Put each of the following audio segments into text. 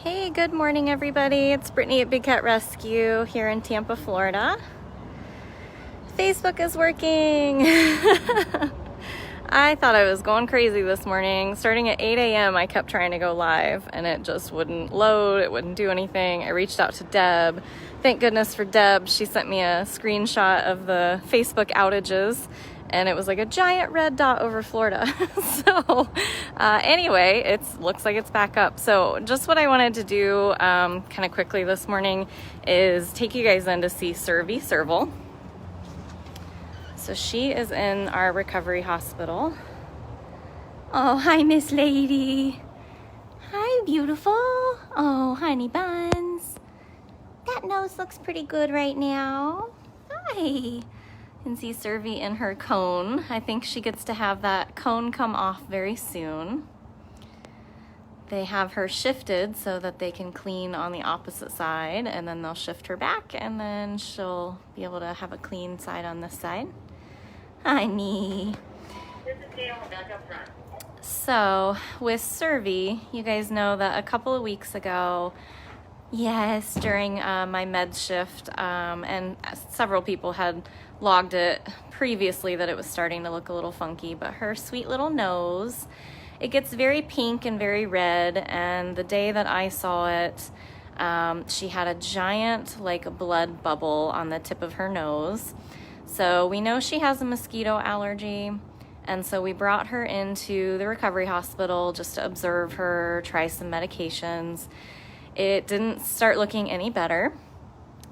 Hey, good morning everybody. It's Brittany at Big Cat Rescue here in Tampa, Florida. Facebook is working. I thought I was going crazy this morning. Starting at 8 a.m. I kept trying to go live and it just wouldn't load, it wouldn't do anything. I reached out to Deb. Thank goodness for Deb. She sent me a screenshot of the Facebook outages and it was like a giant red dot over Florida. So anyway, it looks like it's back up. So just what I wanted to do kind of quickly this morning is take you guys in to see Servie Serval. So she is in our recovery hospital. Oh, hi, Miss Lady. Hi, beautiful. Oh, honey buns. That nose looks pretty good right now. Hi. You can see Servie in her cone. I think she gets to have that cone come off very soon. They have her shifted so that they can clean on the opposite side, and then they'll shift her back, and then she'll be able to have a clean side on this side. Honey. So with Servie, you guys know that a couple of weeks ago, yes, during my med shift, and several people had logged it previously that it was starting to look a little funky, but her sweet little nose, it gets very pink and very red, and the day that I saw it, she had a giant like blood bubble on the tip of her nose. So we know she has a mosquito allergy, and so we brought her into the recovery hospital just to observe her, try some medications. It didn't start looking any better.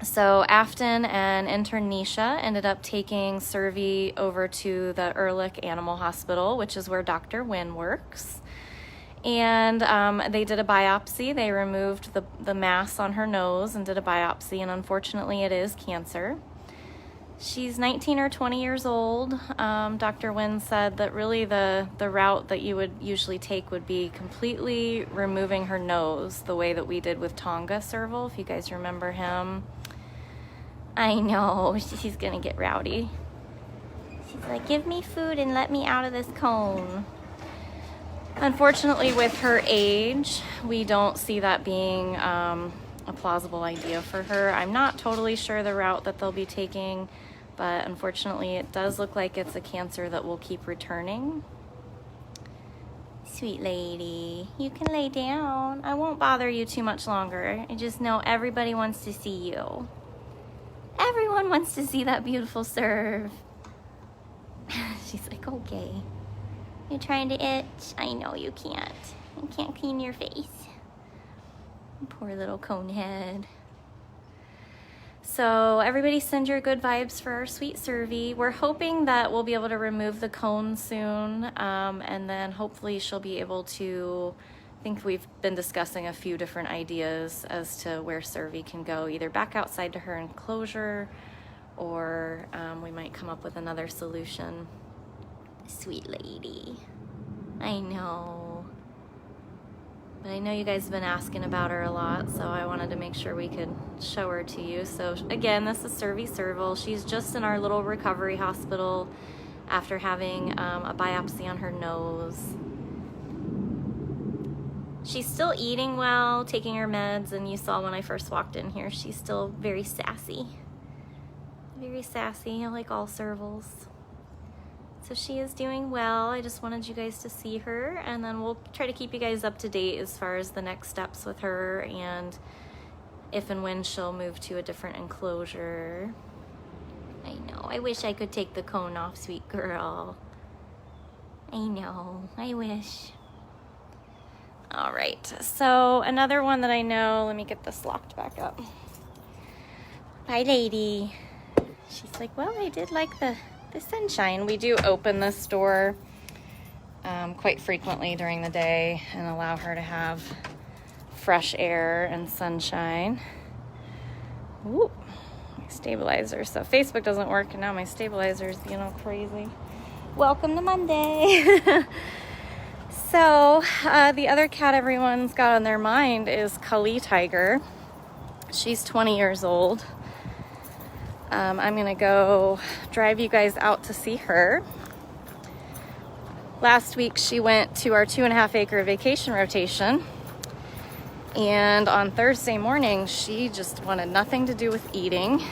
So Afton and intern Nisha ended up taking Servie over to the Ehrlich Animal Hospital, which is where Dr. Wynn works. And they did a biopsy. They removed the mass on her nose and did a biopsy, and unfortunately it is cancer. She's 19 or 20 years old. Dr. Wynn said that really the route that you would usually take would be completely removing her nose, the way that we did with Tonga Serval, if you guys remember him. I know, she's gonna get rowdy. She's like, give me food and let me out of this cone. Unfortunately, with her age, we don't see that being a plausible idea for her. I'm not totally sure the route that they'll be taking, but unfortunately it does look like it's a cancer that will keep returning. Sweet lady, you can lay down. I won't bother you too much longer. I just know everybody wants to see you. Everyone wants to see that beautiful Serve. She's like, okay. You're trying to itch? I know you can't. You can't clean your face. Poor little cone head. So everybody send your good vibes for our sweet Servie. We're hoping that we'll be able to remove the cone soon, and then hopefully she'll be able to, I think we've been discussing a few different ideas as to where Servie can go, either back outside to her enclosure, or we might come up with another solution. Sweet lady. I know. But I know you guys have been asking about her a lot, so I wanted to make sure we could show her to you. So again, this is Servie Serval. She's just in our little recovery hospital after having a biopsy on her nose. She's still eating well, taking her meds, and you saw when I first walked in here, she's still very sassy. Very sassy, like all Servals. So she is doing well. I just wanted you guys to see her, and then we'll try to keep you guys up to date as far as the next steps with her and if and when she'll move to a different enclosure. I know, I wish I could take the cone off, sweet girl. I know, I wish. All right, so another one that I know, let me get this locked back up. Bye, lady. She's like, well, I did like the sunshine. We do open this door quite frequently during the day and allow her to have fresh air and sunshine. Ooh, my stabilizer. So Facebook doesn't work and now my stabilizer is being all crazy. Welcome to Monday. So the other cat everyone's got on their mind is Sapphire Tiger. She's 20 years old. I'm gonna go drive you guys out to see her. Last week she went to our 2.5 acre vacation rotation And on Thursday morning, she just wanted nothing to do with eating.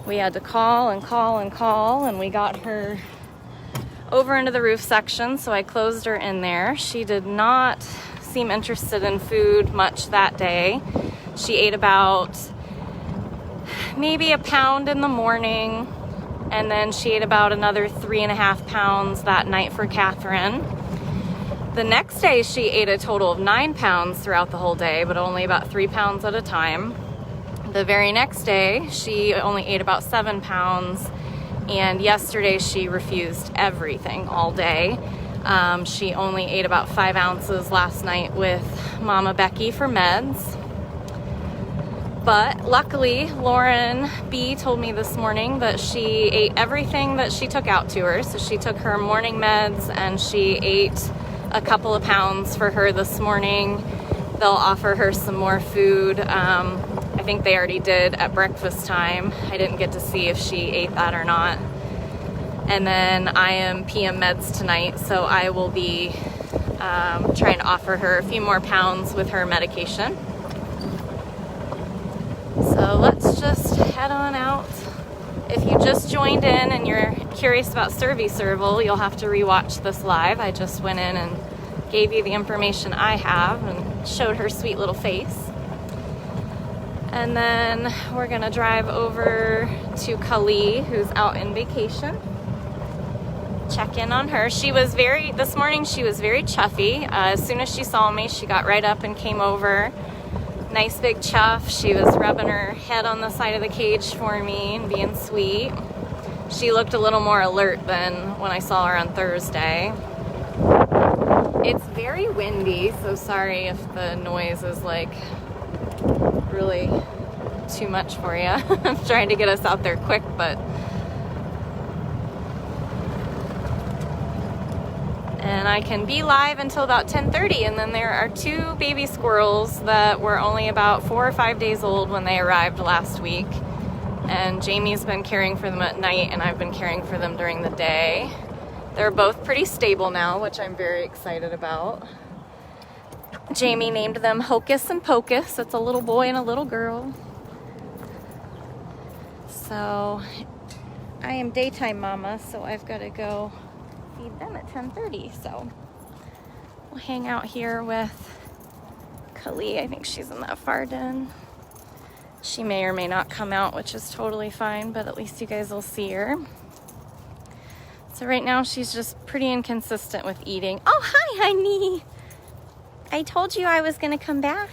We had to call and call and call, and we got her over into the roof section, so I closed her in there. She did not seem interested in food much that day. She ate about maybe a pound in the morning, and then she ate about another 3.5 pounds that night for Catherine. The next day, she ate a total of 9 pounds throughout the whole day, but only about 3 pounds at a time. The very next day, she only ate about 7 pounds, and yesterday she refused everything all day. She only ate about 5 ounces last night with Mama Becky for meds. But luckily, Lauren B told me this morning that she ate everything that she took out to her. So she took her morning meds and she ate a couple of pounds for her this morning. They'll offer her some more food. I think they already did at breakfast time. I didn't get to see if she ate that or not. And then I am PM meds tonight, so I will be trying to offer her a few more pounds with her medication. So let's just head on out. If you just joined in and you're curious about Servie Serval, you'll have to rewatch this live. I just went in and gave you the information I have and showed her sweet little face. And then we're gonna drive over to Kali, who's out in vacation. Check in on her. This morning she was very chuffy. As soon as she saw me, she got right up and came over. Nice big chuff. She was rubbing her head on the side of the cage for me and being sweet. She looked a little more alert than when I saw her on Thursday. It's very windy, so sorry if the noise is like really too much for you. I'm trying to get us out there quick, but and I can be live until about 10:30, and then there are 2 baby squirrels that were only about 4 or 5 days old when they arrived last week, and Jamie's been caring for them at night and I've been caring for them during the day. They're both pretty stable now, which I'm very excited about. Jamie named them Hocus and Pocus. It's a little boy and a little girl. So I am daytime mama, so I've got to go feed them at 10:30. So we'll hang out here with Kali. I think she's in that far den. She may or may not come out, which is totally fine, but at least you guys will see her. So right now she's just pretty inconsistent with eating. Oh, hi, honey. I told you I was going to come back.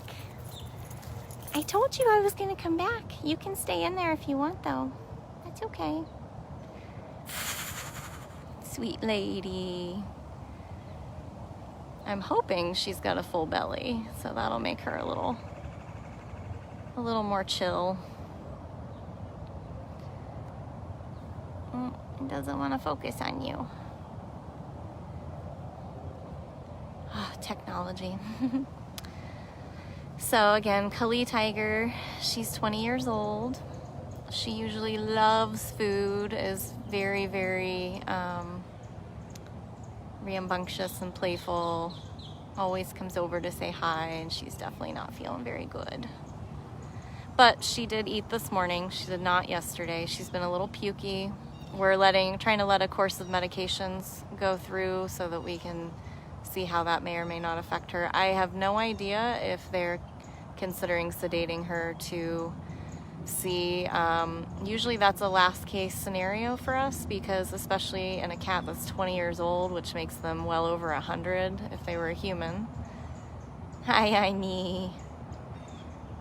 I told you I was going to come back. You can stay in there if you want, though. That's okay. Sweet lady. I'm hoping she's got a full belly, so that'll make her a little more chill. It doesn't want to focus on you. Oh, technology. So again, Kali Tiger, she's 20 years old. She usually loves food, is very, very rambunctious and playful, always comes over to say hi, and she's definitely not feeling very good. But she did eat this morning. She did not yesterday. She's been a little pukey. We're trying to let a course of medications go through so that we can see how that may or may not affect her. I have no idea if they're considering sedating her to see. Usually that's a last case scenario for us, because especially in a cat that's 20 years old, which makes them well over 100 if they were a human. Hi, me.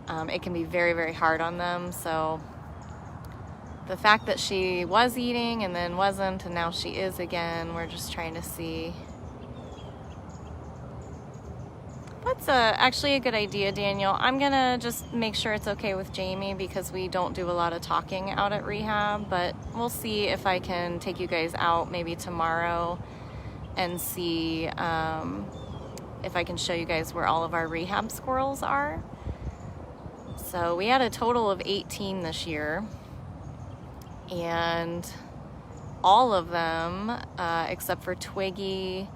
It can be very, very hard on them. So the fact that she was eating and then wasn't, and now she is again, we're just trying to see. That's actually a good idea, Daniel. I'm gonna just make sure it's okay with Jamie, because we don't do a lot of talking out at Rehab, but we'll see if I can take you guys out maybe tomorrow and see if I can show you guys where all of our Rehab squirrels are. So we had a total of 18 this year, and all of them, except for Twiggy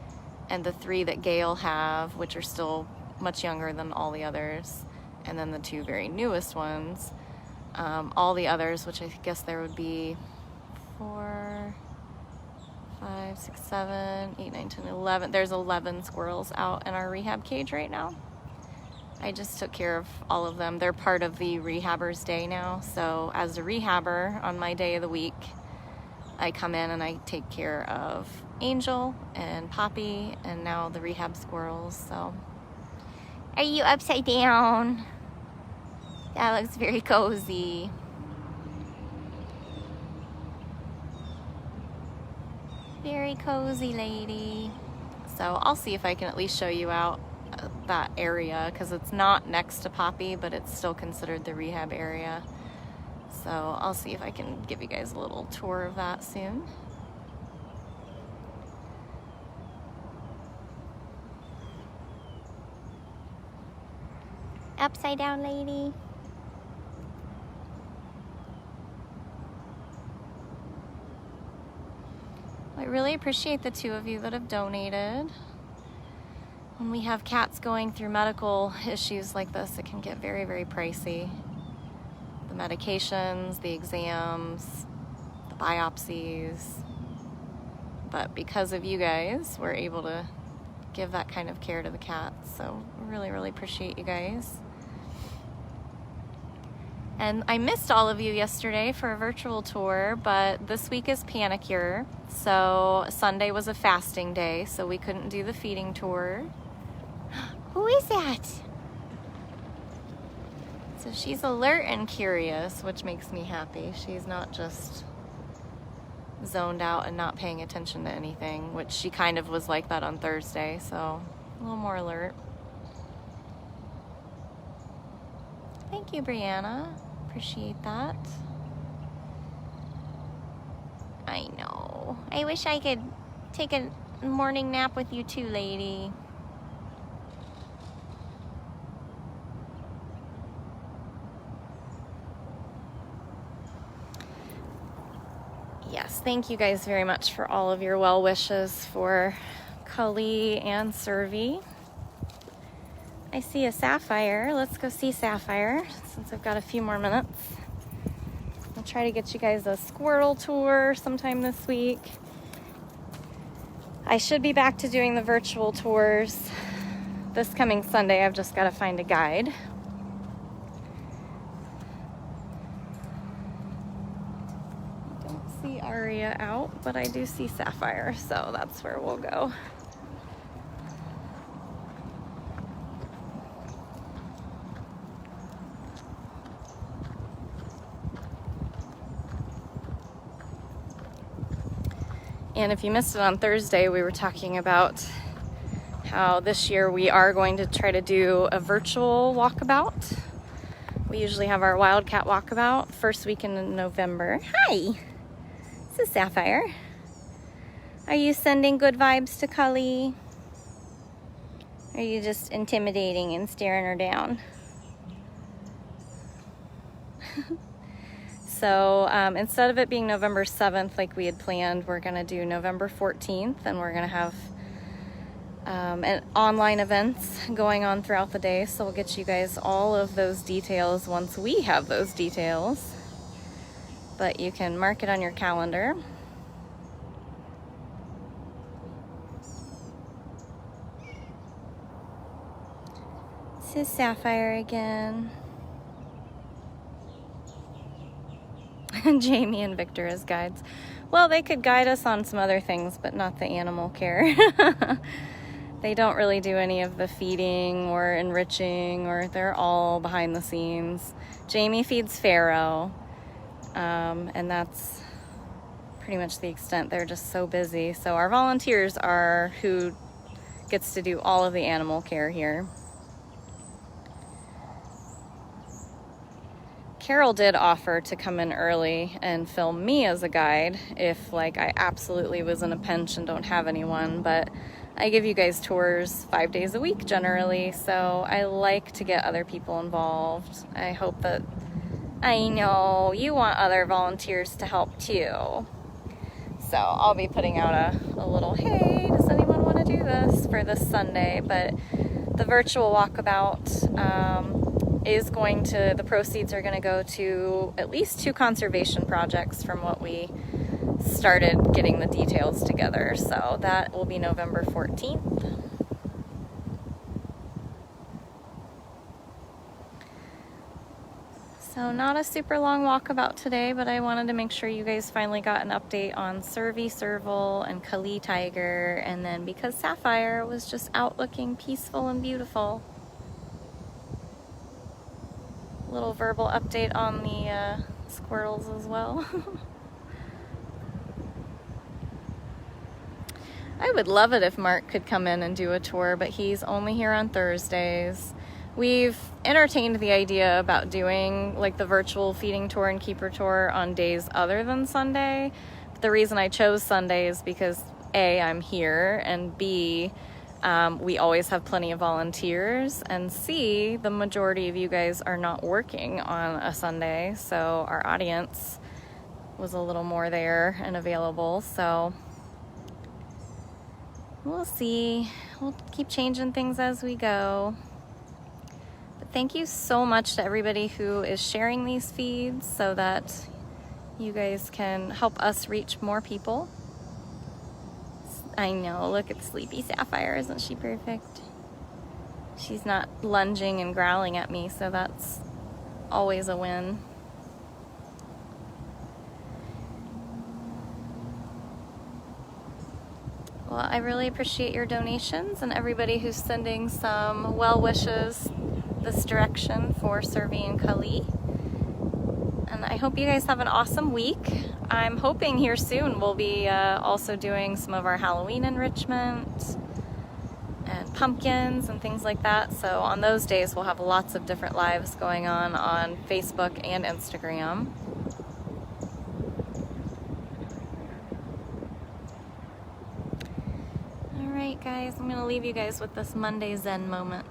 and the 3 that Gail have, which are still much younger than all the others. And then the two very newest ones. All the others, which I guess there would be 4, 5, 6, 7, 8, 9, 10, 11. There's 11 squirrels out in our rehab cage right now. I just took care of all of them. They're part of the rehabber's day now. So as a rehabber, on my day of the week, I come in and I take care of Angel and Poppy and now the rehab squirrels. So, are you upside down? That looks very cozy. Very cozy lady. So I'll see if I can at least show you out that area, because it's not next to Poppy, but it's still considered the rehab area. So I'll see if I can give you guys a little tour of that soon. Upside down lady. I really appreciate the 2 of you that have donated. When we have cats going through medical issues like this, it can get very, very pricey. The medications, the exams, the biopsies. But because of you guys, we're able to give that kind of care to the cats. So really, really appreciate you guys. And I missed all of you yesterday for a virtual tour, but this week is Panicure. So Sunday was a fasting day, so we couldn't do the feeding tour. Who is that? So she's alert and curious, which makes me happy. She's not just zoned out and not paying attention to anything, which she kind of was like that on Thursday, so a little more alert. Thank you, Brianna. Appreciate that. I know. I wish I could take a morning nap with you too, lady. Yes, thank you guys very much for all of your well wishes for Cully and Servie. I see a Sapphire. Let's go see Sapphire since I've got a few more minutes. I'll try to get you guys a squirrel tour sometime this week. I should be back to doing the virtual tours this coming Sunday. I've just got to find a guide. I don't see Aria out, but I do see Sapphire, so that's where we'll go. And if you missed it on Thursday, we were talking about how this year we are going to try to do a virtual walkabout. We usually have our Wildcat walkabout first weekend in November. Hi, this is Sapphire. Are you sending good vibes to Cully? Or are you just intimidating and staring her down? So instead of it being November 7th like we had planned, we're going to do November 14th, and we're going to have online events going on throughout the day. So we'll get you guys all of those details once we have those details. But you can mark it on your calendar. This is Sapphire again. Jamie and Victor as guides. Well, they could guide us on some other things, but not the animal care. They don't really do any of the feeding or enriching, or they're all behind the scenes. Jamie feeds Pharaoh, and that's pretty much the extent. They're just so busy. So our volunteers are who gets to do all of the animal care here. Carol did offer to come in early and film me as a guide if I absolutely was in a pinch and don't have anyone, but I give you guys tours 5 days a week generally, so I like to get other people involved. I hope that, I know you want other volunteers to help too. So I'll be putting out a little, hey, does anyone want to do this for this Sunday? But the virtual walkabout the proceeds are going to go to at least 2 conservation projects from what we started getting the details together. So that will be November 14th. So not a super long walkabout today, but I wanted to make sure you guys finally got an update on Servie Serval and Sapphire Tiger, and then because Sapphire was just out looking peaceful and beautiful. Little verbal update on the squirrels as well. I would love it if Mark could come in and do a tour, but he's only here on Thursdays. We've entertained the idea about doing like the virtual feeding tour and keeper tour on days other than Sunday. But the reason I chose Sunday is because A, I'm here, and B, we always have plenty of volunteers, and C, the majority of you guys are not working on a Sunday, so our audience was a little more there and available. So we'll see. We'll keep changing things as we go. But thank you so much to everybody who is sharing these feeds so that you guys can help us reach more people. I know, look at sleepy Sapphire, isn't she perfect? She's not lunging and growling at me, so that's always a win. Well, I really appreciate your donations and everybody who's sending some well wishes this direction for Servie and Kali. And I hope you guys have an awesome week. I'm hoping here soon we'll be also doing some of our Halloween enrichment and pumpkins and things like that. So on those days we'll have lots of different lives going on Facebook and Instagram. Alright guys, I'm going to leave you guys with this Monday Zen moment.